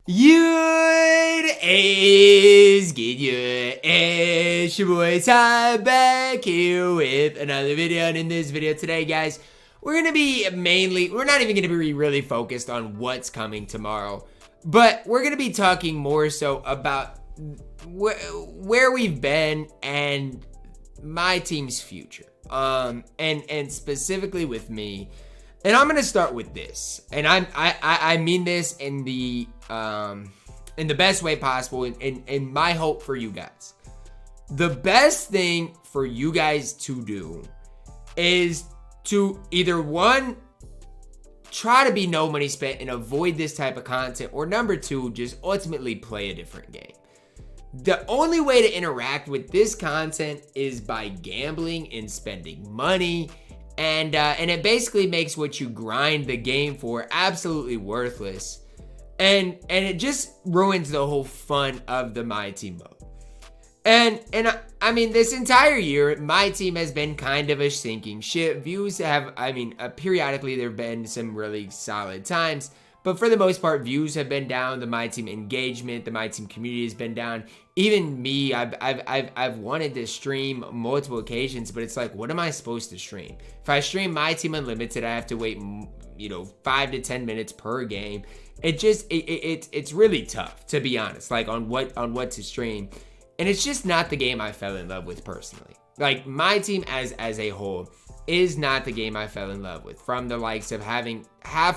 It is good. It's your boy Ty back here with another video, and in this video today, guys, we're not even gonna be really focused on what's coming tomorrow, but we're gonna be talking more so about where we've been and my team's future, and specifically with me. And I'm gonna start with this, and I mean this in the best way possible, and my hope for you guys. The best thing for you guys to do is to either one, try to be no money spent and avoid this type of content, or number two, just ultimately play a different game. The only way to interact with this content is by gambling and spending money. And it basically makes what you grind the game for absolutely worthless. And it just ruins the whole fun of the MyTEAM mode. And I mean, this entire year, MyTEAM has been kind of a sinking ship. Views have, periodically there have been some really solid times. But for the most part, views have been down. The MyTEAM engagement, the MyTEAM community has been down. Even me, I've wanted to stream multiple occasions, but it's like, what am I supposed to stream? If I stream MyTEAM Unlimited, I have to wait, 5 to 10 minutes per game. It's really tough, to be honest, like on what to stream. And it's just not the game I fell in love with personally. Like MyTEAM as a whole is not the game I fell in love with, from the likes of having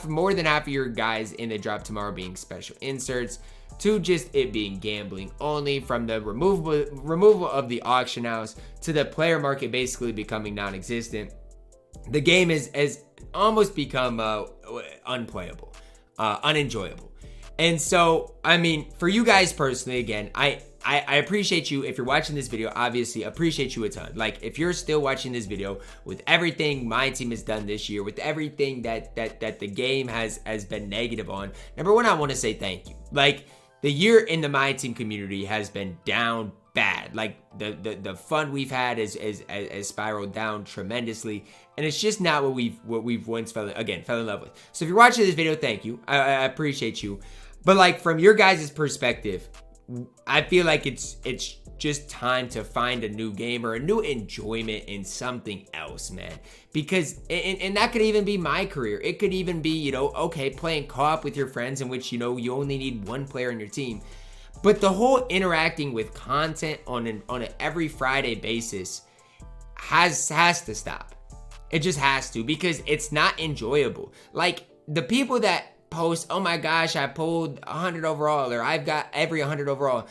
more than half of your guys in the drop tomorrow being special inserts, to just it being gambling only, from the removal of the auction house to the player market basically becoming non-existent. The game has almost become unplayable, unenjoyable. And so, I mean, for you guys personally, again, I appreciate you. If you're watching this video, obviously appreciate you a ton. Like, if you're still watching this video with everything MyTEAM has done this year, with everything that the game has been negative on, number one, I want to say thank you. Like, the year in the MyTEAM community has been down bad. Like, the fun we've had has spiraled down tremendously, and it's just not what we've once fell in love with. So if you're watching this video, thank you. I appreciate you. But like, from your guys' perspective, I feel like it's just time to find a new game or a new enjoyment in something else, man. Because, and that could even be my career. It could even be, okay, playing co-op with your friends in which, you only need one player on your team. But the whole interacting with content on an every Friday basis has to stop. It just has to, because it's not enjoyable. Like, the people that post, oh my gosh, I pulled 100 overall, or I've got every 100 overall.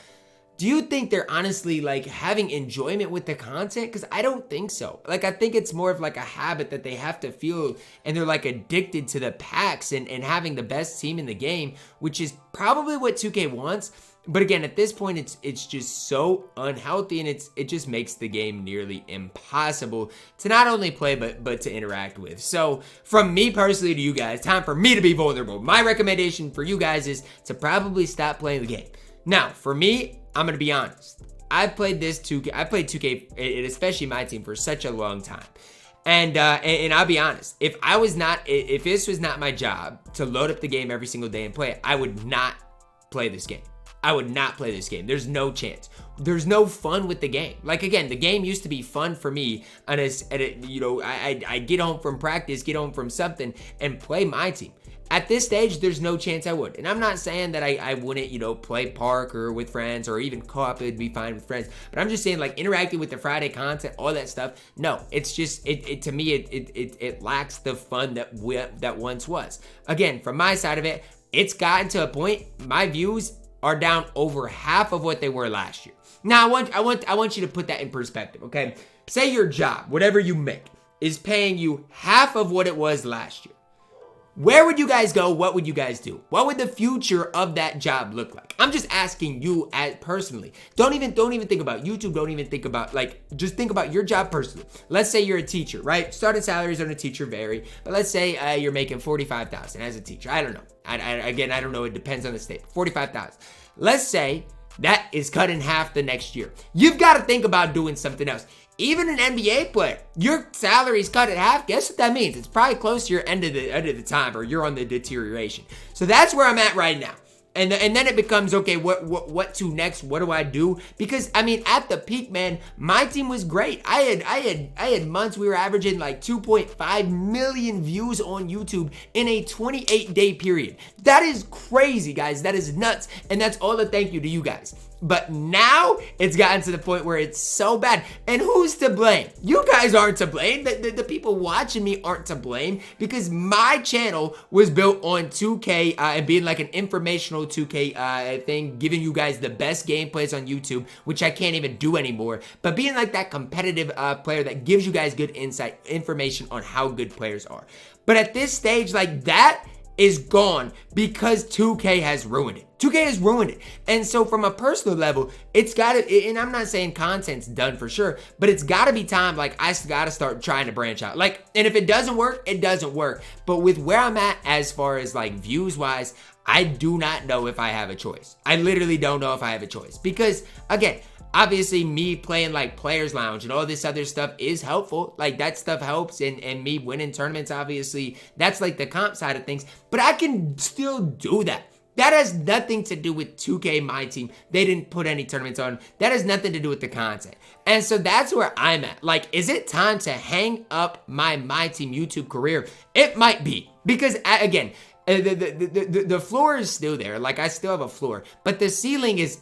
Do you think they're honestly like having enjoyment with the content? Because I don't think so. Like, I think it's more of like a habit that they have to feel, and they're like addicted to the packs and having the best team in the game, which is probably what 2K wants. But again, at this point, it's just so unhealthy, and it just makes the game nearly impossible to not only play but to interact with. So from me personally to you guys, time for me to be vulnerable. My recommendation for you guys is to probably stop playing the game. Now, for me, I'm gonna be honest. I played 2K, and especially MyTEAM, for such a long time. And I'll be honest, if this was not my job to load up the game every single day and play it, I would not play this game. I would not play this game. There's no chance. There's no fun with the game. Like, again, the game used to be fun for me. And I get home from practice, get home from something, and play MyTEAM. At this stage, there's no chance I would. And I'm not saying that I wouldn't, play park or with friends, or even co-op, it'd be fine with friends. But I'm just saying, like, interacting with the Friday content, all that stuff, no. It's just, to me, it lacks the fun that once was. Again, from my side of it, it's gotten to a point, my views are down over half of what they were last year. Now, I want you to put that in perspective, okay? Say your job, whatever you make, is paying you half of what it was last year. Where would you guys go? What would you guys do? What would the future of that job look like? I'm just asking you personally. Don't even think about YouTube. Don't even think about, just think about your job personally. Let's say you're a teacher, right? Starting salaries on a teacher vary, but let's say you're making $45,000 as a teacher. I don't know. I don't know. It depends on the state. $45,000. Let's say that is cut in half the next year. You've got to think about doing something else. Even an NBA player, your salary's cut in half. Guess what that means? It's probably close to your end of the time, or you're on the deterioration. So that's where I'm at right now. And then it becomes, okay, what to next? What do I do? Because I mean, at the peak, man, my team was great. I had months we were averaging like 2.5 million views on YouTube in a 28-day period. That is crazy, guys. That is nuts. And that's all a thank you to you guys. But now it's gotten to the point where it's so bad. And who's to blame? You guys aren't to blame. The people watching me aren't to blame, because my channel was built on 2K and being like an informational 2K thing, giving you guys the best gameplays on YouTube, which I can't even do anymore. But being like that competitive player that gives you guys good insight, information on how good players are. But at this stage, like, that is gone because 2K has ruined it. 2K has ruined it. And so from a personal level, it's gotta, and I'm not saying content's done for sure, but it's gotta be time, like, I gotta start trying to branch out. Like, and if it doesn't work, it doesn't work. But with where I'm at as far as like views wise, I do not know if I have a choice. I literally don't know if I have a choice, because again, obviously me playing like Players Lounge and all this other stuff is helpful. Like, that stuff helps, and me winning tournaments, obviously, that's like the comp side of things. But I can still do that. That has nothing to do with 2K, my team. They didn't put any tournaments on. That has nothing to do with the content. And so that's where I'm at. Like, is it time to hang up my MyTEAM YouTube career? It might be. Because, again, the floor is still there. Like, I still have a floor. But the ceiling is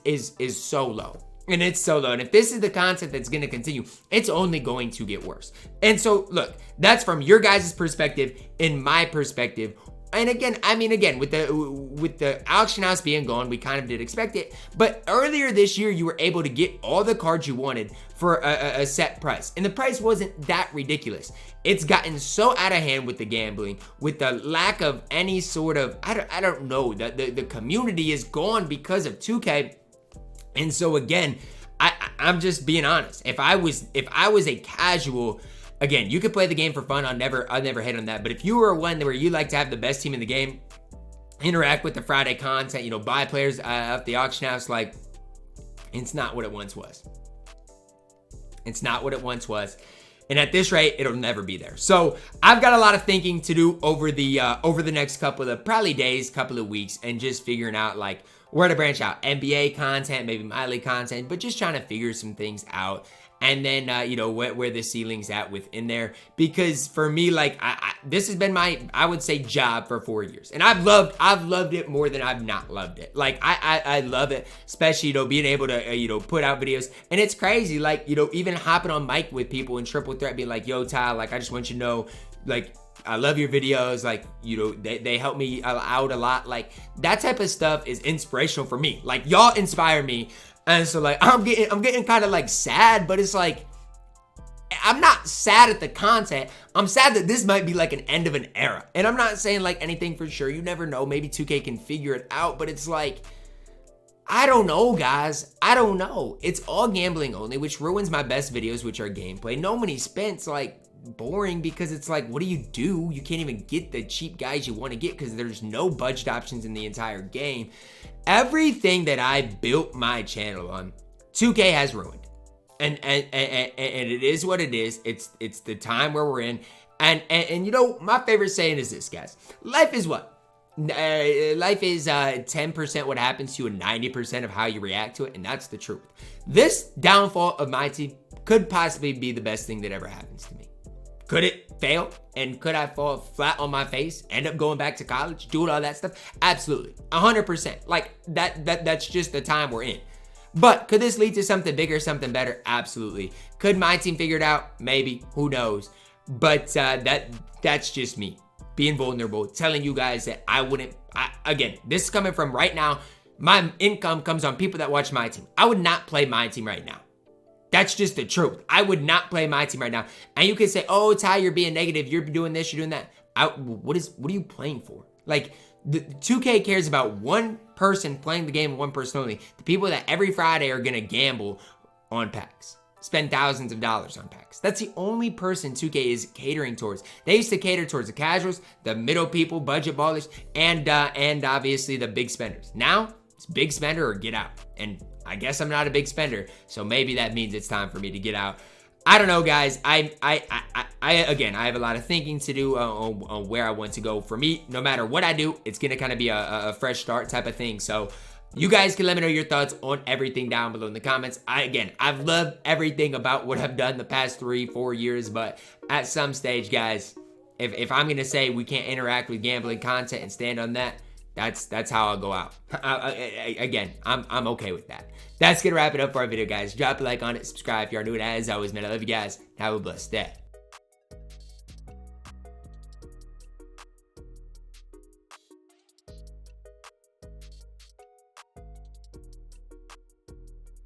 so low. And it's so low. And if this is the content that's going to continue, it's only going to get worse. And so, look, that's from your guys' perspective. In my perspective, and again, I mean, again, with the auction house being gone, we kind of did expect it. But earlier this year, you were able to get all the cards you wanted for a set price. And the price wasn't that ridiculous. It's gotten so out of hand with the gambling, with the lack of any sort of, I don't know, the community is gone because of 2K. And so again, I'm just being honest. If I was a casual, again, you could play the game for fun. I'll never hate on that. But if you were one where you like to have the best team in the game, interact with the Friday content, you know, buy players at the auction house, like, it's not what it once was. It's not what it once was. And at this rate, it'll never be there. So I've got a lot of thinking to do over the next couple of probably days, couple of weeks, and just figuring out like where to branch out. NBA content, maybe my league content, but just trying to figure some things out. And then, you know, where the ceiling's at within there. Because for me, like, this has been my, I would say, job for 4 years. And I've loved it more than I've not loved it. Like, I love it, especially, you know, being able to, you know, put out videos. And it's crazy, like, you know, even hopping on mic with people in Triple Threat, being like, yo, Ty, like, I just want you to know, like, I love your videos. Like, you know, they help me out a lot. Like, that type of stuff is inspirational for me. Like, y'all inspire me. And so, like, I'm getting kind of like sad, but it's like, I'm not sad at the content. I'm sad that this might be like an end of an era. And I'm not saying like anything for sure. You never know. Maybe 2K can figure it out, but it's like, I don't know, guys. I don't know. It's all gambling only, which ruins my best videos, which are gameplay. No money spent's like boring, because it's like, what do? You can't even get the cheap guys you want to get because there's no budget options in the entire game. Everything that I built my channel on, 2K has ruined. And it is what it is. It's the time where we're in. And you know, my favorite saying is this, guys. Life is what? Life is 10% what happens to you and 90% of how you react to it. And that's the truth. This downfall of my team could possibly be the best thing that ever happens to me. Could it fail? And could I fall flat on my face, end up going back to college, doing all that stuff? Absolutely. 100%. Like, that's just the time we're in. But could this lead to something bigger, something better? Absolutely. Could my team figure it out? Maybe. Who knows? But that's just me being vulnerable, telling you guys that again, this is coming from right now. My income comes on people that watch my team. I would not play my team right now. That's just the truth. I would not play my team right now. And you can say, oh, Ty, you're being negative. You're doing this, you're doing that. What are you playing for? Like, the 2K cares about one person playing the game, one person only. The people that every Friday are going to gamble on packs. Spend thousands of dollars on packs. That's the only person 2K is catering towards. They used to cater towards the casuals, the middle people, budget ballers, and obviously the big spenders. Now, it's big spender or get out. And I guess I'm not a big spender, so maybe that means it's time for me to get out. I don't know, guys. Again, I have a lot of thinking to do on where I want to go. For me, no matter what I do, it's gonna kind of be a fresh start type of thing. So you guys can let me know your thoughts on everything down below in the comments. I've loved everything about what I've done the past 3-4 years, but at some stage, guys, if I'm gonna say we can't interact with gambling content and stand on that, that's how I'll go out. Again, I'm okay with that. That's gonna wrap it up for our video, guys. Drop a like on it, subscribe if you are new, and as always, man, I love you guys. Have a blessed day.